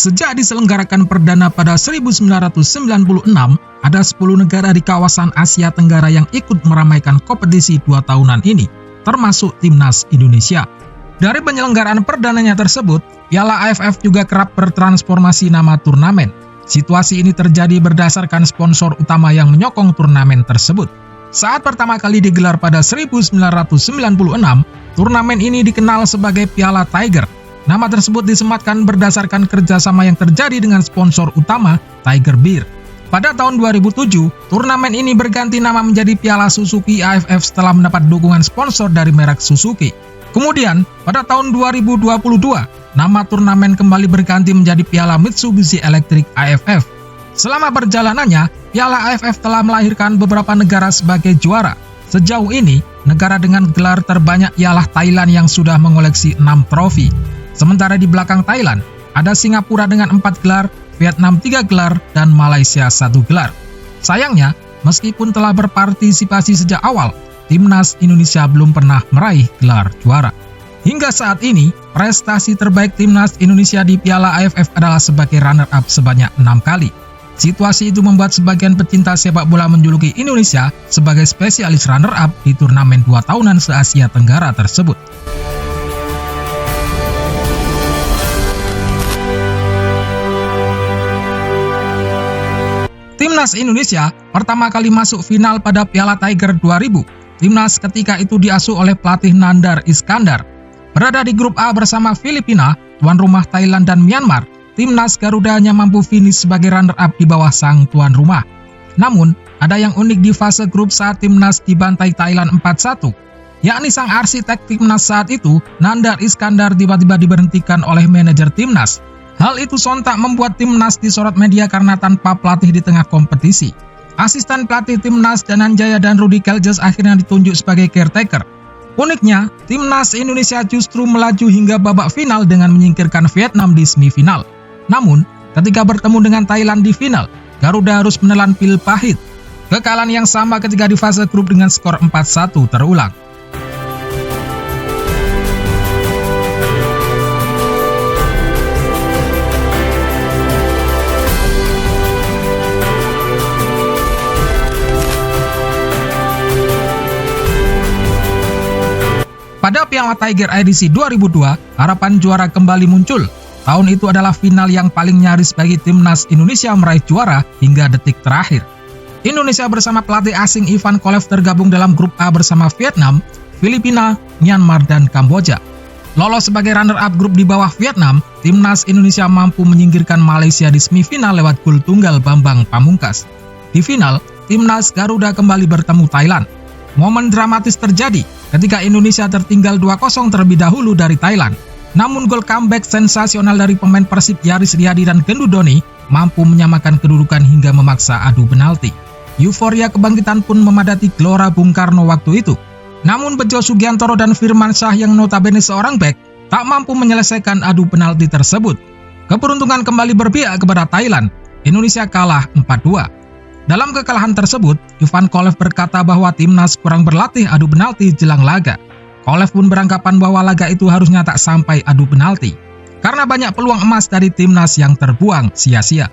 Sejak diselenggarakan perdana pada 1996, ada 10 negara di kawasan Asia Tenggara yang ikut meramaikan kompetisi 2 tahunan ini, termasuk Timnas Indonesia. Dari penyelenggaraan perdananya tersebut, Piala AFF juga kerap bertransformasi nama turnamen. Situasi ini terjadi berdasarkan sponsor utama yang menyokong turnamen tersebut. Saat pertama kali digelar pada 1996, turnamen ini dikenal sebagai Piala Tiger. Nama tersebut disematkan berdasarkan kerjasama yang terjadi dengan sponsor utama, Tiger Beer. Pada tahun 2007, turnamen ini berganti nama menjadi Piala Suzuki AFF setelah mendapat dukungan sponsor dari merek Suzuki. Kemudian, pada tahun 2022, nama turnamen kembali berganti menjadi Piala Mitsubishi Electric AFF. Selama perjalanannya, Piala AFF telah melahirkan beberapa negara sebagai juara. Sejauh ini, negara dengan gelar terbanyak ialah Thailand yang sudah mengoleksi 6 trofi. Sementara di belakang Thailand, ada Singapura dengan 4 gelar, Vietnam 3 gelar, dan Malaysia 1 gelar. Sayangnya, meskipun telah berpartisipasi sejak awal, Timnas Indonesia belum pernah meraih gelar juara. Hingga saat ini, prestasi terbaik Timnas Indonesia di Piala AFF adalah sebagai runner-up sebanyak 6 kali. Situasi itu membuat sebagian pecinta sepak bola menjuluki Indonesia sebagai spesialis runner-up di turnamen 2 tahunan se-Asia Tenggara tersebut. Timnas Indonesia pertama kali masuk final pada Piala Tiger 2000. Timnas ketika itu diasuh oleh pelatih Nandar Iskandar. Berada di grup A bersama Filipina, tuan rumah Thailand dan Myanmar, Timnas Garuda hanya mampu finish sebagai runner-up di bawah sang tuan rumah. Namun, ada yang unik di fase grup saat Timnas dibantai Thailand 4-1, yakni sang arsitek Timnas saat itu, Nandar Iskandar, tiba-tiba diberhentikan oleh manajer Timnas. Hal itu sontak membuat Timnas disorot media karena tanpa pelatih di tengah kompetisi. Asisten pelatih Timnas Dananjaya dan Rudy Kelges akhirnya ditunjuk sebagai caretaker. Uniknya, Timnas Indonesia justru melaju hingga babak final dengan menyingkirkan Vietnam di semifinal. Namun, ketika bertemu dengan Thailand di final, Garuda harus menelan pil pahit. Kekalahan yang sama ketika di fase grup dengan skor 4-1 terulang. Pada Piala Tiger edisi 2002, harapan juara kembali muncul. Tahun itu adalah final yang paling nyaris bagi Timnas Indonesia meraih juara hingga detik terakhir. Indonesia bersama pelatih asing Ivan Kolev tergabung dalam grup A bersama Vietnam, Filipina, Myanmar, dan Kamboja. Lolos sebagai runner-up grup di bawah Vietnam, Timnas Indonesia mampu menyingkirkan Malaysia di semifinal lewat gol tunggal Bambang Pamungkas. Di final, Timnas Garuda kembali bertemu Thailand. Momen dramatis terjadi ketika Indonesia tertinggal 2-0 terlebih dahulu dari Thailand. Namun gol comeback sensasional dari pemain Persib Yaris Riyadi dan Gendu Doni mampu menyamakan kedudukan hingga memaksa adu penalti. Euforia kebangkitan pun memadati Gelora Bung Karno waktu itu. Namun Bejo Sugiantoro dan Firman Syah yang notabene seorang bek tak mampu menyelesaikan adu penalti tersebut. Keberuntungan kembali berpihak kepada Thailand. Indonesia kalah 4-2. Dalam kekalahan tersebut, Ivan Kolev berkata bahwa Timnas kurang berlatih adu penalti jelang laga. Kolev pun beranggapan bahwa laga itu harusnya tak sampai adu penalti, karena banyak peluang emas dari Timnas yang terbuang sia-sia.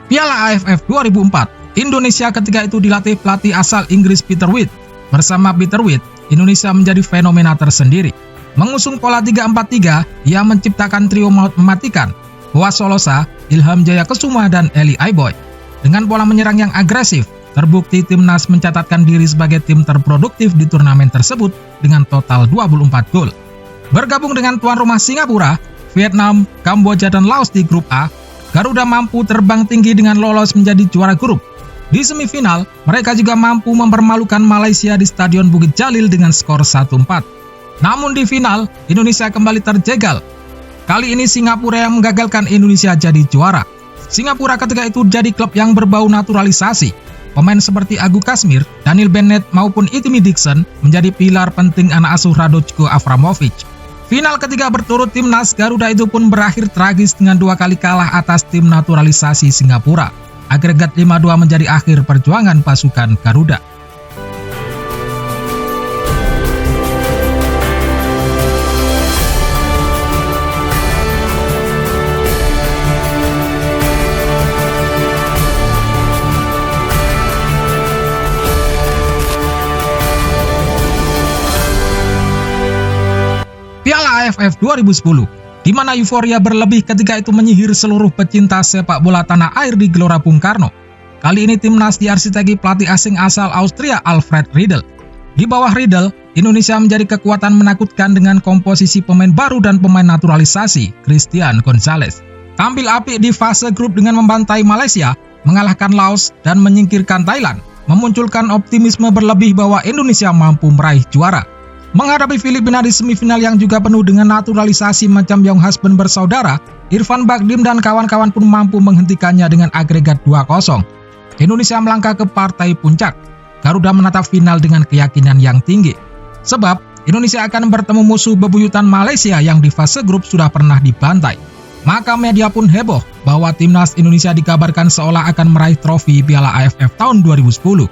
Piala AFF 2004, Indonesia ketika itu dilatih pelatih asal Inggris Peter Witt. Bersama Peter Witt, Indonesia menjadi fenomena tersendiri. Mengusung pola 3-4-3, ia menciptakan trio maut mematikan, Boaz Solosa, Ilham Jaya Kesuma, dan Eli Aiboy. Dengan pola menyerang yang agresif, terbukti Timnas mencatatkan diri sebagai tim terproduktif di turnamen tersebut dengan total 24 gol. Bergabung dengan tuan rumah Singapura, Vietnam, Kamboja, dan Laos di grup A, Garuda mampu terbang tinggi dengan lolos menjadi juara grup. Di semifinal, mereka juga mampu mempermalukan Malaysia di Stadion Bukit Jalil dengan skor 1-4. Namun di final, Indonesia kembali terjegal. Kali ini Singapura yang menggagalkan Indonesia jadi juara. Singapura ketika itu jadi klub yang berbau naturalisasi. Pemain seperti Agu Kasmir, Daniel Bennett maupun Itimi Dixon menjadi pilar penting anak asuh Radojko Avramovic. Final ketiga berturut timnas Garuda itu pun berakhir tragis dengan 2 kali kalah atas tim naturalisasi Singapura. Agregat 5-2 menjadi akhir perjuangan pasukan Garuda. Piala AFF 2010, di mana euforia berlebih ketika itu menyihir seluruh pecinta sepak bola tanah air di Gelora Bung Karno. Kali ini timnas diarsiteki pelatih asing asal Austria Alfred Riedel. Di bawah Riedel, Indonesia menjadi kekuatan menakutkan dengan komposisi pemain baru dan pemain naturalisasi, Christian Gonzalez. Tampil apik di fase grup dengan membantai Malaysia, mengalahkan Laos, dan menyingkirkan Thailand, memunculkan optimisme berlebih bahwa Indonesia mampu meraih juara. Menghadapi Filipina di semifinal yang juga penuh dengan naturalisasi macam Young Husband bersaudara, Irfan Bahdim dan kawan-kawan pun mampu menghentikannya dengan agregat 2-0. Indonesia melangkah ke partai puncak. Garuda menatap final dengan keyakinan yang tinggi. Sebab, Indonesia akan bertemu musuh bebuyutan Malaysia yang di fase grup sudah pernah dibantai. Maka media pun heboh bahwa timnas Indonesia dikabarkan seolah akan meraih trofi Piala AFF tahun 2010.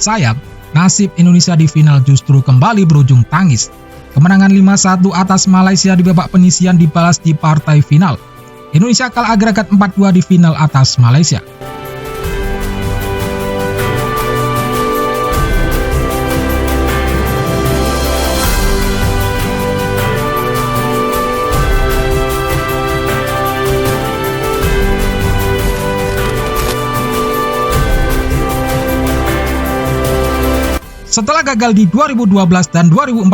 Sayang, nasib Indonesia di final justru kembali berujung tangis. Kemenangan 5-1 atas Malaysia di babak penyisihan dibalas di partai final. Indonesia kalah agregat 4-2 di final atas Malaysia. Setelah gagal di 2012 dan 2014,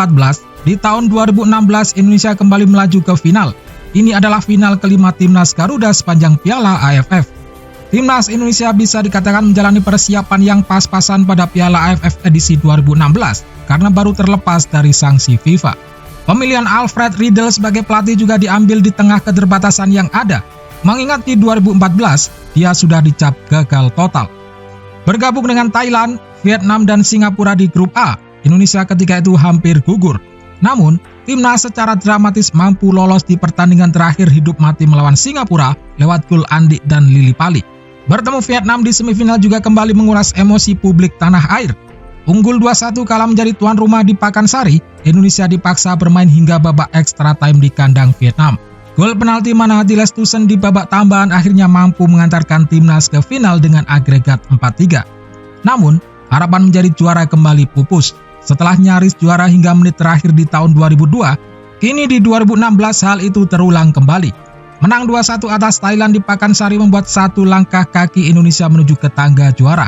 di tahun 2016 Indonesia kembali melaju ke final. Ini adalah final kelima timnas Garuda sepanjang Piala AFF. Timnas Indonesia bisa dikatakan menjalani persiapan yang pas-pasan pada Piala AFF edisi 2016 karena baru terlepas dari sanksi FIFA. Pemilihan Alfred Riedel sebagai pelatih juga diambil di tengah keterbatasan yang ada. Mengingat di 2014, dia sudah dicap gagal total. Bergabung dengan Thailand, Vietnam, dan Singapura di grup A, Indonesia ketika itu hampir gugur. Namun, timnas secara dramatis mampu lolos di pertandingan terakhir hidup mati melawan Singapura lewat gol Andi dan Lili Pali. Bertemu Vietnam di semifinal juga kembali menguras emosi publik tanah air. Unggul 2-1 kalah menjadi tuan rumah di Pakansari, Indonesia dipaksa bermain hingga babak extra time di kandang Vietnam. Gol penalti Manahati Lestusen di babak tambahan akhirnya mampu mengantarkan timnas ke final dengan agregat 4-3. Namun, harapan menjadi juara kembali pupus. Setelah nyaris juara hingga menit terakhir di tahun 2002, kini di 2016 hal itu terulang kembali. Menang 2-1 atas Thailand di Pakansari membuat satu langkah kaki Indonesia menuju ke tangga juara.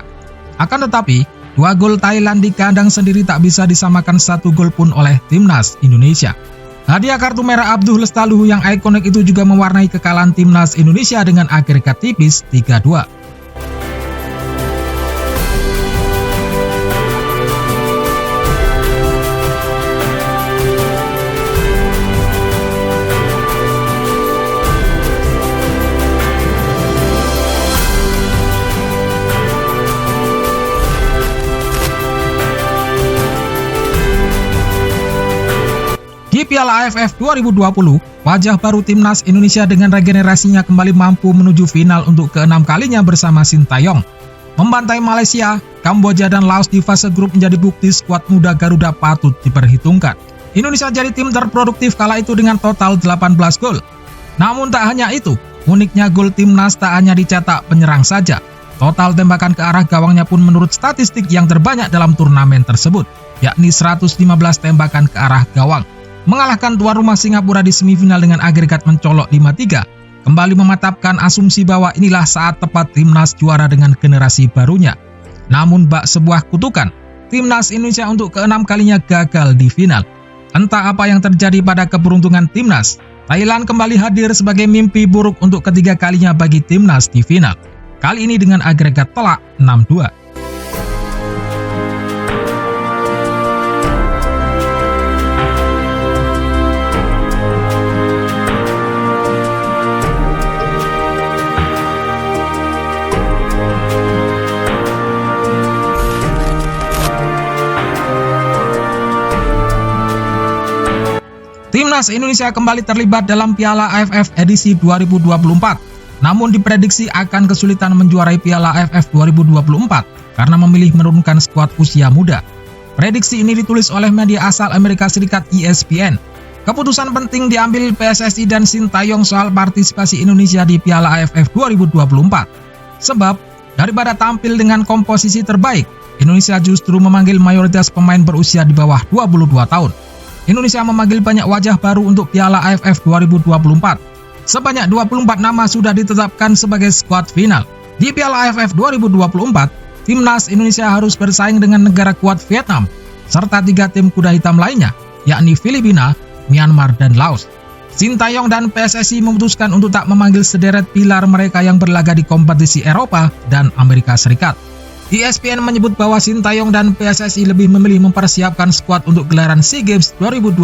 Akan tetapi, 2 gol Thailand di kandang sendiri tak bisa disamakan 1 gol pun oleh timnas Indonesia. Hadiah kartu merah Abduh Lestaluhu yang ikonik itu juga mewarnai kekalahan timnas Indonesia dengan agregat tipis 3-2. Di Piala AFF 2020, wajah baru timnas Indonesia dengan regenerasinya kembali mampu menuju final untuk ke-6 kalinya bersama Sintayong. Membantai Malaysia, Kamboja, dan Laos di fase grup menjadi bukti skuad muda Garuda patut diperhitungkan. Indonesia jadi tim terproduktif kala itu dengan total 18 gol. Namun tak hanya itu, uniknya gol timnas tak hanya dicetak penyerang saja. Total tembakan ke arah gawangnya pun menurut statistik yang terbanyak dalam turnamen tersebut, yakni 115 tembakan ke arah gawang. Mengalahkan tuan rumah Singapura di semifinal dengan agregat mencolok 5-3, kembali mematapkan asumsi bahwa inilah saat tepat timnas juara dengan generasi barunya. Namun bak sebuah kutukan, timnas Indonesia untuk ke-6 kalinya gagal di final. Entah apa yang terjadi pada keberuntungan timnas, Thailand kembali hadir sebagai mimpi buruk untuk ketiga kalinya bagi timnas di final. Kali ini dengan agregat telak 6-2. Timnas Indonesia kembali terlibat dalam Piala AFF edisi 2024, namun diprediksi akan kesulitan menjuarai Piala AFF 2024 karena memilih menurunkan skuad usia muda. Prediksi ini ditulis oleh media asal Amerika Serikat ESPN. Keputusan penting diambil PSSI dan Sintayong soal partisipasi Indonesia di Piala AFF 2024. Sebab, daripada tampil dengan komposisi terbaik, Indonesia justru memanggil mayoritas pemain berusia di bawah 22 tahun. Indonesia memanggil banyak wajah baru untuk Piala AFF 2024. Sebanyak 24 nama sudah ditetapkan sebagai skuad final. Di Piala AFF 2024, Timnas Indonesia harus bersaing dengan negara kuat Vietnam, serta 3 tim kuda hitam lainnya, yakni Filipina, Myanmar, dan Laos. Sintayong dan PSSI memutuskan untuk tak memanggil sederet pilar mereka yang berlaga di kompetisi Eropa dan Amerika Serikat. ESPN menyebut bahwa Sintayong dan PSSI lebih memilih mempersiapkan skuad untuk gelaran SEA Games 2025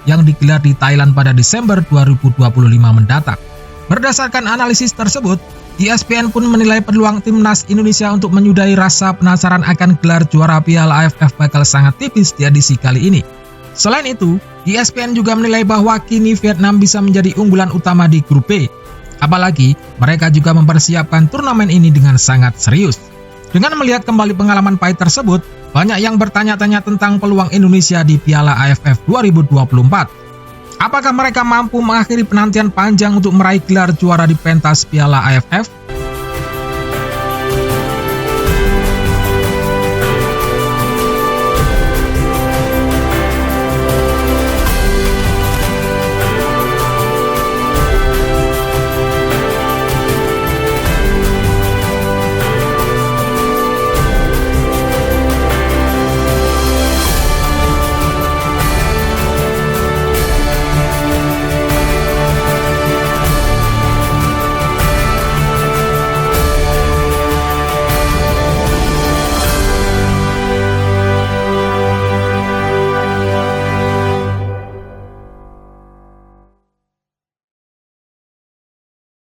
yang digelar di Thailand pada Desember 2025 mendatang. Berdasarkan analisis tersebut, ESPN pun menilai peluang Timnas Indonesia untuk menyudahi rasa penasaran akan gelar juara Piala AFF bakal sangat tipis di edisi kali ini. Selain itu, ESPN juga menilai bahwa kini Vietnam bisa menjadi unggulan utama di grup B. Apalagi, mereka juga mempersiapkan turnamen ini dengan sangat serius. Dengan melihat kembali pengalaman pahit tersebut, banyak yang bertanya-tanya tentang peluang Indonesia di Piala AFF 2024. Apakah mereka mampu mengakhiri penantian panjang untuk meraih gelar juara di pentas Piala AFF?